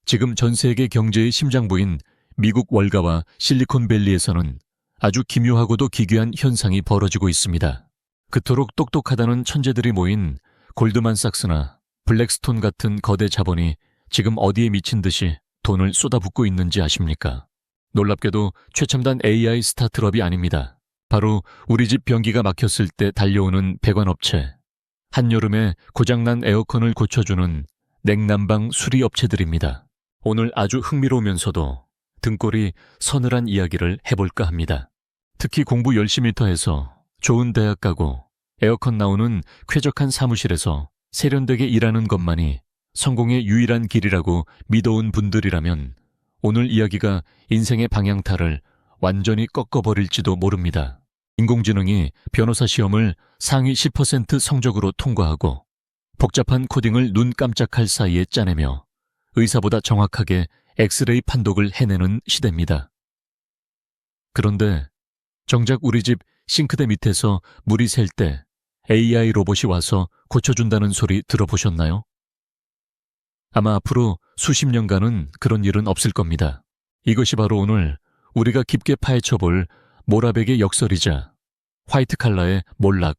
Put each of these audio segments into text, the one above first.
지금 전 세계 경제의 심장부인 미국 월가와 실리콘밸리에서는 아주 기묘하고도 기괴한 현상이 벌어지고 있습니다. 그토록 똑똑하다는 천재들이 모인 골드만삭스나 블랙스톤 같은 거대 자본이 지금 어디에 미친 듯이 돈을 쏟아붓고 있는지 아십니까? 놀랍게도 최첨단 AI 스타트업이 아닙니다. 바로 우리 집 변기가 막혔을 때 달려오는 배관업체, 한여름에 고장난 에어컨을 고쳐주는 냉난방 수리업체들입니다. 오늘 아주 흥미로우면서도 등골이 서늘한 이야기를 해볼까 합니다. 특히 공부 열심히터 해서 좋은 대학 가고 에어컨 나오는 쾌적한 사무실에서 세련되게 일하는 것만이 성공의 유일한 길이라고 믿어온 분들이라면 오늘 이야기가 인생의 방향타를 완전히 꺾어버릴지도 모릅니다. 인공지능이 변호사 시험을 상위 10% 성적으로 통과하고 복잡한 코딩을 눈 깜짝할 사이에 짜내며 의사보다 정확하게 엑스레이 판독을 해내는 시대입니다. 그런데 정작 우리 집 싱크대 밑에서 물이 셀 때 AI 로봇이 와서 고쳐준다는 소리 들어보셨나요? 아마 앞으로 수십 년간은 그런 일은 없을 겁니다. 이것이 바로 오늘 우리가 깊게 파헤쳐볼 모라백의 역설이자 화이트 칼라의 몰락,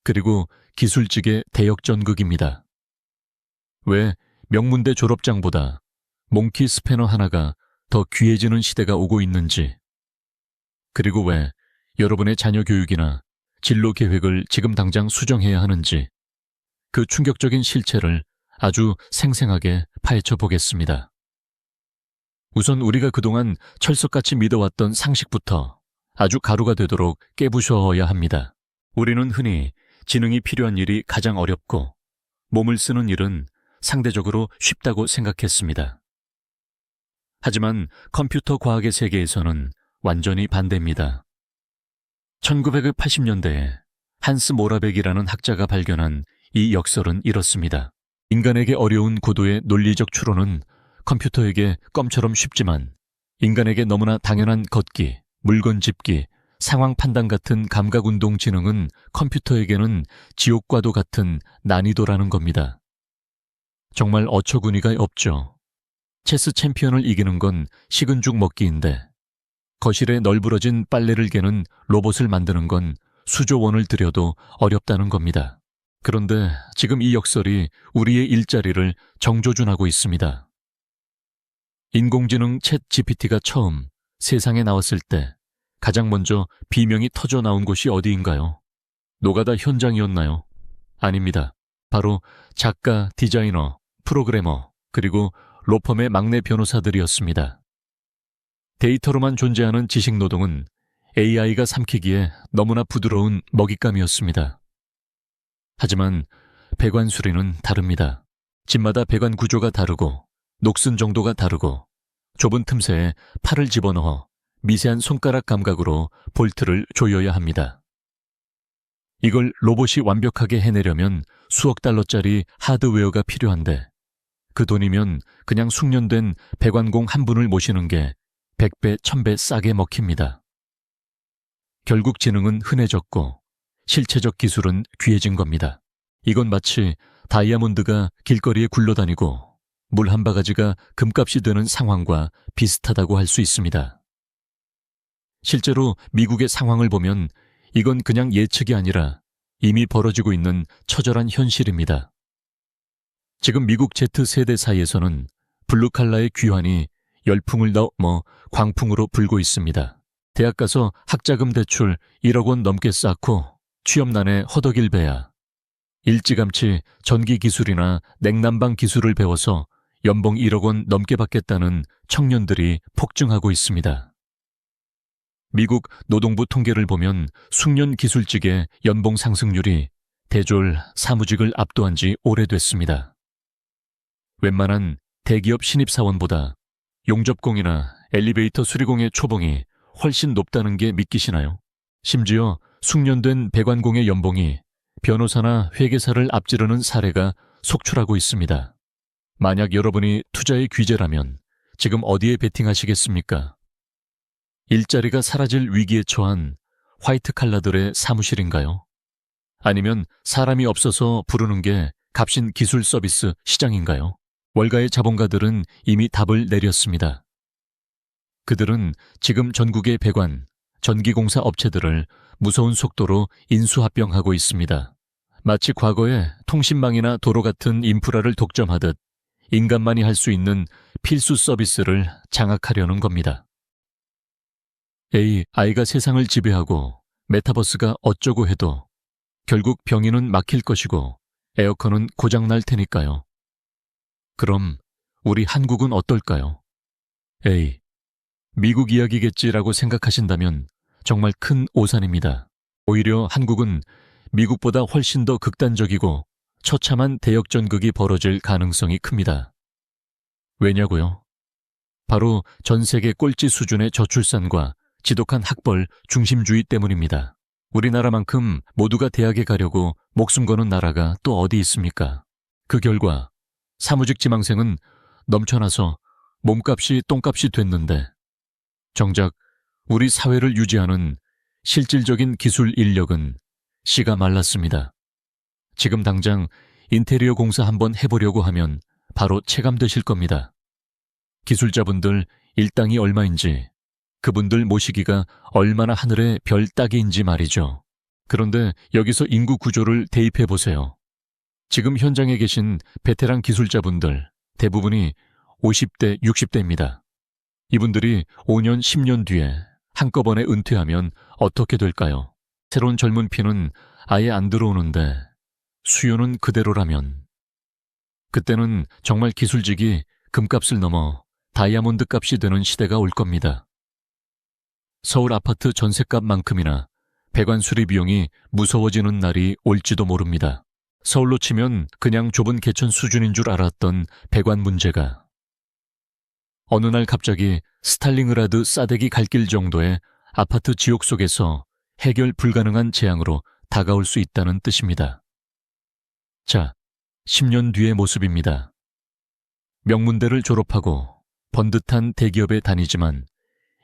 그리고 기술직의 대역전극입니다. 왜 명문대 졸업장보다 몽키 스패너 하나가 더 귀해지는 시대가 오고 있는지, 그리고 왜 여러분의 자녀 교육이나 진로 계획을 지금 당장 수정해야 하는지, 그 충격적인 실체를 아주 생생하게 파헤쳐 보겠습니다. 우선 우리가 그동안 철석같이 믿어왔던 상식부터 아주 가루가 되도록 깨부셔야 합니다. 우리는 흔히 지능이 필요한 일이 가장 어렵고 몸을 쓰는 일은 상대적으로 쉽다고 생각했습니다. 하지만 컴퓨터 과학의 세계에서는 완전히 반대입니다. 1980년대에 한스 모라백이라는 학자가 발견한 이 역설은 이렇습니다. 인간에게 어려운 고도의 논리적 추론은 컴퓨터에게 껌처럼 쉽지만 인간에게 너무나 당연한 걷기, 물건 짚기, 상황 판단 같은 감각운동 지능은 컴퓨터에게는 지옥과도 같은 난이도라는 겁니다. 정말 어처구니가 없죠. 체스 챔피언을 이기는 건 식은 죽 먹기인데 거실에 널브러진 빨래를 개는 로봇을 만드는 건 수조 원을 들여도 어렵다는 겁니다. 그런데 지금 이 역설이 우리의 일자리를 정조준하고 있습니다. 인공지능 챗 GPT가 처음 세상에 나왔을 때 가장 먼저 비명이 터져 나온 곳이 어디인가요? 노가다 현장이었나요? 아닙니다. 바로 작가, 디자이너, 프로그래머, 그리고 로펌의 막내 변호사들이었습니다. 데이터로만 존재하는 지식노동은 AI가 삼키기에 너무나 부드러운 먹잇감이었습니다. 하지만 배관 수리는 다릅니다. 집마다 배관 구조가 다르고 녹슨 정도가 다르고 좁은 틈새에 팔을 집어넣어 미세한 손가락 감각으로 볼트를 조여야 합니다. 이걸 로봇이 완벽하게 해내려면 수억 달러짜리 하드웨어가 필요한데 그 돈이면 그냥 숙련된 배관공 한 분을 모시는 게 100배, 1000배 싸게 먹힙니다. 결국 지능은 흔해졌고 실체적 기술은 귀해진 겁니다. 이건 마치 다이아몬드가 길거리에 굴러다니고 물 한 바가지가 금값이 되는 상황과 비슷하다고 할 수 있습니다. 실제로 미국의 상황을 보면 이건 그냥 예측이 아니라 이미 벌어지고 있는 처절한 현실입니다. 지금 미국 Z세대 사이에서는 블루칼라의 귀환이 열풍을 넘어 광풍으로 불고 있습니다. 대학 가서 학자금 대출 1억 원 넘게 쌓고 취업난에 허덕일배야. 일찌감치 전기 기술이나 냉난방 기술을 배워서 연봉 1억 원 넘게 받겠다는 청년들이 폭증하고 있습니다. 미국 노동부 통계를 보면 숙련 기술직의 연봉 상승률이 대졸 사무직을 압도한 지 오래됐습니다. 웬만한 대기업 신입사원보다 용접공이나 엘리베이터 수리공의 초봉이 훨씬 높다는 게 믿기시나요? 심지어 숙련된 배관공의 연봉이 변호사나 회계사를 앞지르는 사례가 속출하고 있습니다. 만약 여러분이 투자의 귀재라면 지금 어디에 베팅하시겠습니까? 일자리가 사라질 위기에 처한 화이트 칼라들의 사무실인가요? 아니면 사람이 없어서 부르는 게 값진 기술 서비스 시장인가요? 월가의 자본가들은 이미 답을 내렸습니다. 그들은 지금 전국의 배관, 전기공사 업체들을 무서운 속도로 인수합병하고 있습니다. 마치 과거에 통신망이나 도로 같은 인프라를 독점하듯 인간만이 할 수 있는 필수 서비스를 장악하려는 겁니다. AI가 세상을 지배하고 메타버스가 어쩌고 해도 결국 병인은 막힐 것이고 에어컨은 고장날 테니까요. 그럼 우리 한국은 어떨까요? 미국 이야기겠지라고 생각하신다면 정말 큰 오산입니다. 오히려 한국은 미국보다 훨씬 더 극단적이고 처참한 대역전극이 벌어질 가능성이 큽니다. 왜냐고요? 바로 전 세계 꼴찌 수준의 저출산과 지독한 학벌 중심주의 때문입니다. 우리나라만큼 모두가 대학에 가려고 목숨 거는 나라가 또 어디 있습니까? 그 결과 사무직 지망생은 넘쳐나서 몸값이 똥값이 됐는데 정작 우리 사회를 유지하는 실질적인 기술 인력은 씨가 말랐습니다. 지금 당장 인테리어 공사 한번 해보려고 하면 바로 체감되실 겁니다. 기술자분들 일당이 얼마인지, 그분들 모시기가 얼마나 하늘의 별 따기인지 말이죠. 그런데 여기서 인구 구조를 대입해 보세요. 지금 현장에 계신 베테랑 기술자분들 대부분이 50대, 60대입니다. 이분들이 5년, 10년 뒤에 한꺼번에 은퇴하면 어떻게 될까요? 새로운 젊은 피는 아예 안 들어오는데 수요는 그대로라면 그때는 정말 기술직이 금값을 넘어 다이아몬드 값이 되는 시대가 올 겁니다. 서울 아파트 전셋값만큼이나 배관 수리 비용이 무서워지는 날이 올지도 모릅니다. 서울로 치면 그냥 좁은 개천 수준인 줄 알았던 배관 문제가 어느 날 갑자기 스탈링그라드 싸대기 갈 길 정도의 아파트 지옥 속에서 해결 불가능한 재앙으로 다가올 수 있다는 뜻입니다. 자, 10년 뒤의 모습입니다. 명문대를 졸업하고 번듯한 대기업에 다니지만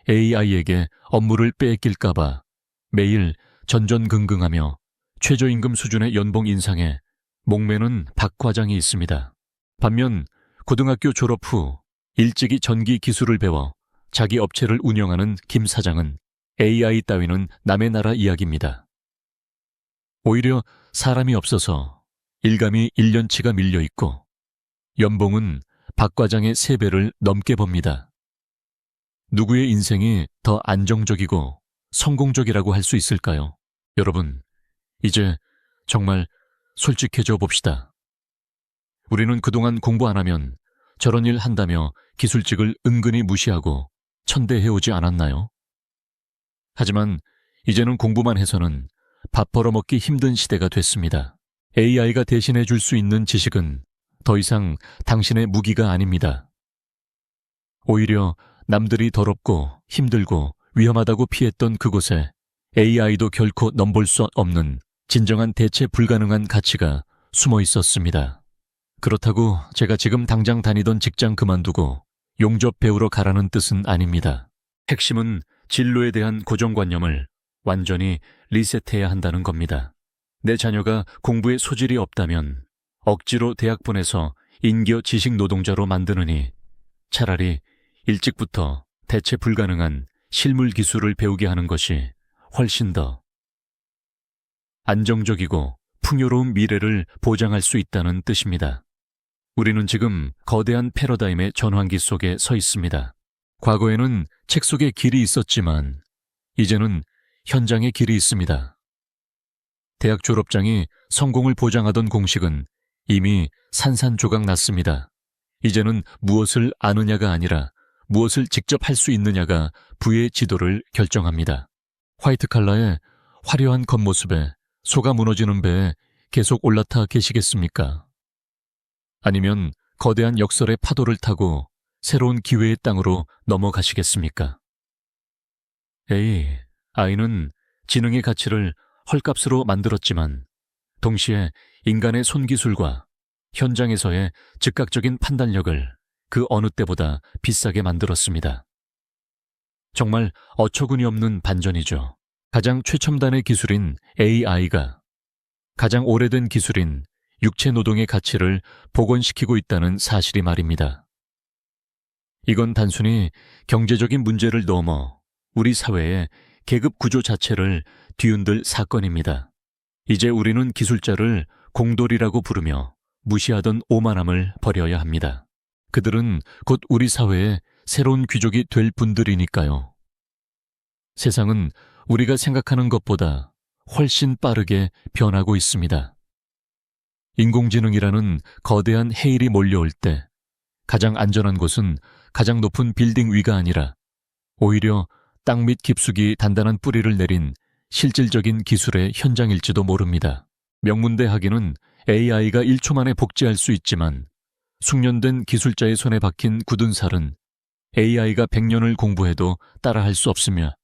AI에게 업무를 빼앗길까봐 매일 전전긍긍하며 최저임금 수준의 연봉 인상에 목매는 박 과장이 있습니다. 반면 고등학교 졸업 후 일찍이 전기 기술을 배워 자기 업체를 운영하는 김 사장은 AI 따위는 남의 나라 이야기입니다. 오히려 사람이 없어서 일감이 1년치가 밀려있고 연봉은 박 과장의 3배를 넘게 법니다. 누구의 인생이 더 안정적이고 성공적이라고 할 수 있을까요? 여러분, 이제 정말 솔직해져 봅시다. 우리는 그동안 공부 안 하면 저런 일 한다며 기술직을 은근히 무시하고 천대해오지 않았나요? 하지만 이제는 공부만 해서는 밥 벌어먹기 힘든 시대가 됐습니다. AI가 대신해 줄 수 있는 지식은 더 이상 당신의 무기가 아닙니다. 오히려 남들이 더럽고 힘들고 위험하다고 피했던 그곳에 AI도 결코 넘볼 수 없는 진정한 대체 불가능한 가치가 숨어 있었습니다. 그렇다고 제가 지금 당장 다니던 직장 그만두고 용접 배우러 가라는 뜻은 아닙니다. 핵심은 진로에 대한 고정관념을 완전히 리셋해야 한다는 겁니다. 내 자녀가 공부에 소질이 없다면 억지로 대학 보내서 인겨 지식 노동자로 만드느니 차라리 일찍부터 대체 불가능한 실물 기술을 배우게 하는 것이 훨씬 더 안정적이고 풍요로운 미래를 보장할 수 있다는 뜻입니다. 우리는 지금 거대한 패러다임의 전환기 속에 서 있습니다. 과거에는 책 속에 길이 있었지만 이제는 현장에 길이 있습니다. 대학 졸업장이 성공을 보장하던 공식은 이미 산산조각 났습니다. 이제는 무엇을 아느냐가 아니라 무엇을 직접 할 수 있느냐가 부의 지도를 결정합니다. 화이트 칼라의 화려한 겉모습에 속아 무너지는 배에 계속 올라타 계시겠습니까? 아니면 거대한 역설의 파도를 타고 새로운 기회의 땅으로 넘어가시겠습니까? 아이는 지능의 가치를 헐값으로 만들었지만 동시에 인간의 손기술과 현장에서의 즉각적인 판단력을 그 어느 때보다 비싸게 만들었습니다. 정말 어처구니 없는 반전이죠. 가장 최첨단의 기술인 AI가 가장 오래된 기술인 육체 노동의 가치를 복원시키고 있다는 사실이 말입니다. 이건 단순히 경제적인 문제를 넘어 우리 사회의 계급 구조 자체를 뒤흔들 사건입니다. 이제 우리는 기술자를 공돌이라고 부르며 무시하던 오만함을 버려야 합니다. 그들은 곧 우리 사회의 새로운 귀족이 될 분들이니까요. 세상은 우리가 생각하는 것보다 훨씬 빠르게 변하고 있습니다. 인공지능이라는 거대한 해일이 몰려올 때 가장 안전한 곳은 가장 높은 빌딩 위가 아니라 오히려 땅 밑 깊숙이 단단한 뿌리를 내린 실질적인 기술의 현장일지도 모릅니다. 명문대 학위는 AI가 1초 만에 복제할 수 있지만 숙련된 기술자의 손에 박힌 굳은 살은 AI가 100년을 공부해도 따라할 수 없습니다.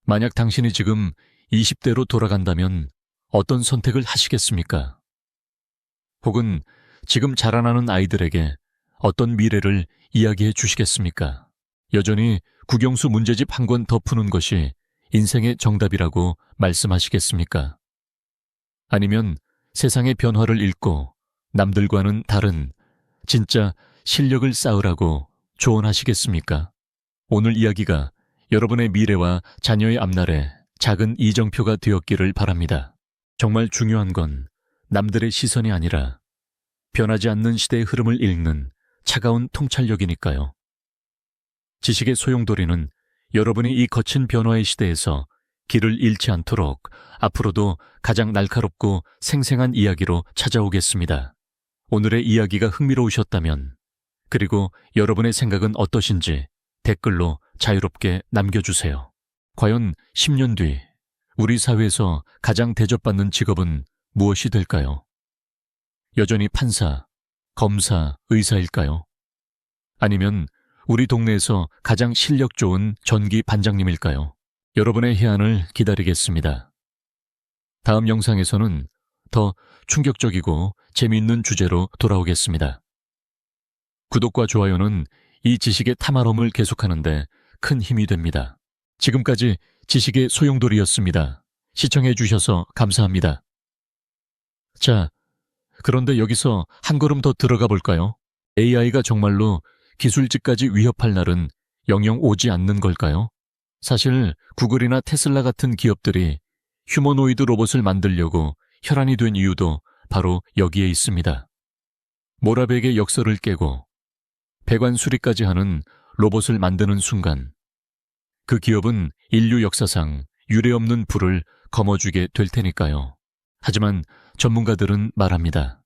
만약 당신이 지금 20대로 돌아간다면 어떤 선택을 하시겠습니까? 혹은 지금 자라나는 아이들에게 어떤 미래를 이야기해 주시겠습니까? 여전히 국영수 문제집 한 권 더 푸는 것이 인생의 정답이라고 말씀하시겠습니까? 아니면 세상의 변화를 읽고 남들과는 다른 진짜 실력을 쌓으라고 조언하시겠습니까? 오늘 이야기가 여러분의 미래와 자녀의 앞날에 작은 이정표가 되었기를 바랍니다. 정말 중요한 건 남들의 시선이 아니라 변하지 않는 시대의 흐름을 읽는 차가운 통찰력이니까요. 지식의 소용돌이는 여러분이 이 거친 변화의 시대에서 길을 잃지 않도록 앞으로도 가장 날카롭고 생생한 이야기로 찾아오겠습니다. 오늘의 이야기가 흥미로우셨다면, 그리고 여러분의 생각은 어떠신지 댓글로 자유롭게 남겨주세요. 과연 10년 뒤 우리 사회에서 가장 대접받는 직업은 무엇이 될까요? 여전히 판사, 검사, 의사일까요? 아니면 우리 동네에서 가장 실력 좋은 전기 반장님일까요? 여러분의 해안을 기다리겠습니다. 다음 영상에서는 더 충격적이고 재미있는 주제로 돌아오겠습니다. 구독과 좋아요는 이 지식의 탐험을 계속하는데 큰 힘이 됩니다. 지금까지 지식의 소용돌이였습니다. 시청해 주셔서 감사합니다. 자, 그런데 여기서 한 걸음 더 들어가 볼까요? AI가 정말로 기술직까지 위협할 날은 영영 오지 않는 걸까요? 사실 구글이나 테슬라 같은 기업들이 휴머노이드 로봇을 만들려고 혈안이 된 이유도 바로 여기에 있습니다. 모라백의 역설을 깨고 배관 수리까지 하는 로봇을 만드는 순간 그 기업은 인류 역사상 유례없는 부를 거머쥐게 될 테니까요. 하지만 전문가들은 말합니다.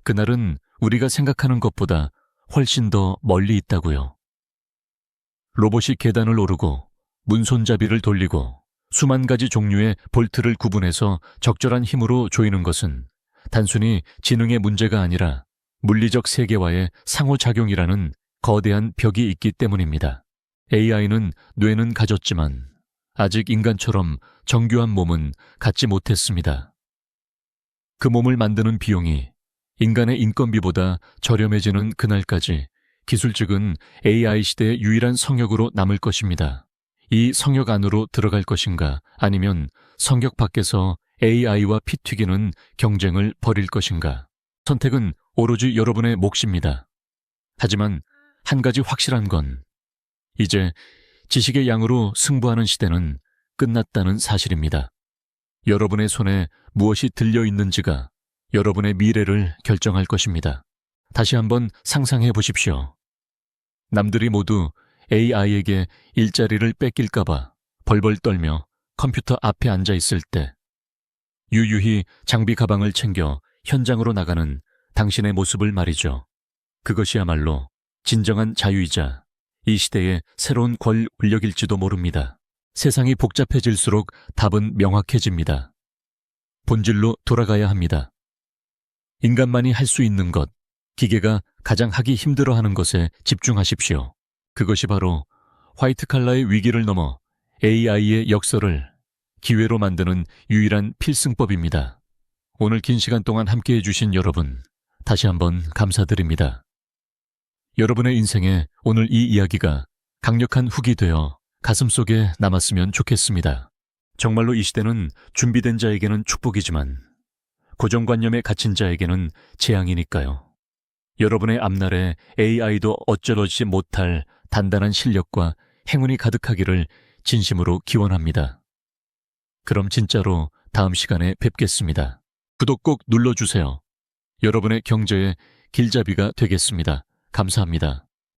그날은 우리가 생각하는 것보다 훨씬 더 멀리 있다고요. 로봇이 계단을 오르고 문손잡이를 돌리고 수만 가지 종류의 볼트를 구분해서 적절한 힘으로 조이는 것은 단순히 지능의 문제가 아니라 물리적 세계와의 상호작용이라는 거대한 벽이 있기 때문입니다. AI는 뇌는 가졌지만 아직 인간처럼 정교한 몸은 갖지 못했습니다. 그 몸을 만드는 비용이 인간의 인건비보다 저렴해지는 그날까지 기술직은 AI 시대의 유일한 성역으로 남을 것입니다. 이 성역 안으로 들어갈 것인가, 아니면 성역 밖에서 AI와 피 튀기는 경쟁을 벌일 것인가. 선택은 오로지 여러분의 몫입니다. 하지만 한 가지 확실한 건 이제 지식의 양으로 승부하는 시대는 끝났다는 사실입니다. 여러분의 손에 무엇이 들려 있는지가 여러분의 미래를 결정할 것입니다. 다시 한번 상상해 보십시오. 남들이 모두 AI에게 일자리를 뺏길까봐 벌벌 떨며 컴퓨터 앞에 앉아 있을 때 유유히 장비 가방을 챙겨 현장으로 나가는 당신의 모습을 말이죠. 그것이야말로 진정한 자유이자 이 시대의 새로운 권력일지도 모릅니다. 세상이 복잡해질수록 답은 명확해집니다. 본질로 돌아가야 합니다. 인간만이 할 수 있는 것, 기계가 가장 하기 힘들어하는 것에 집중하십시오. 그것이 바로 화이트 칼라의 위기를 넘어 AI의 역설을 기회로 만드는 유일한 필승법입니다. 오늘 긴 시간 동안 함께해 주신 여러분, 다시 한번 감사드립니다. 여러분의 인생에 오늘 이 이야기가 강력한 훅이 되어 가슴속에 남았으면 좋겠습니다. 정말로 이 시대는 준비된 자에게는 축복이지만 고정관념에 갇힌 자에게는 재앙이니까요. 여러분의 앞날에 AI도 어쩌러지 못할 단단한 실력과 행운이 가득하기를 진심으로 기원합니다. 그럼 진짜로 다음 시간에 뵙겠습니다. 구독 꼭 눌러주세요. 여러분의 경제에 길잡이가 되겠습니다. 감사합니다.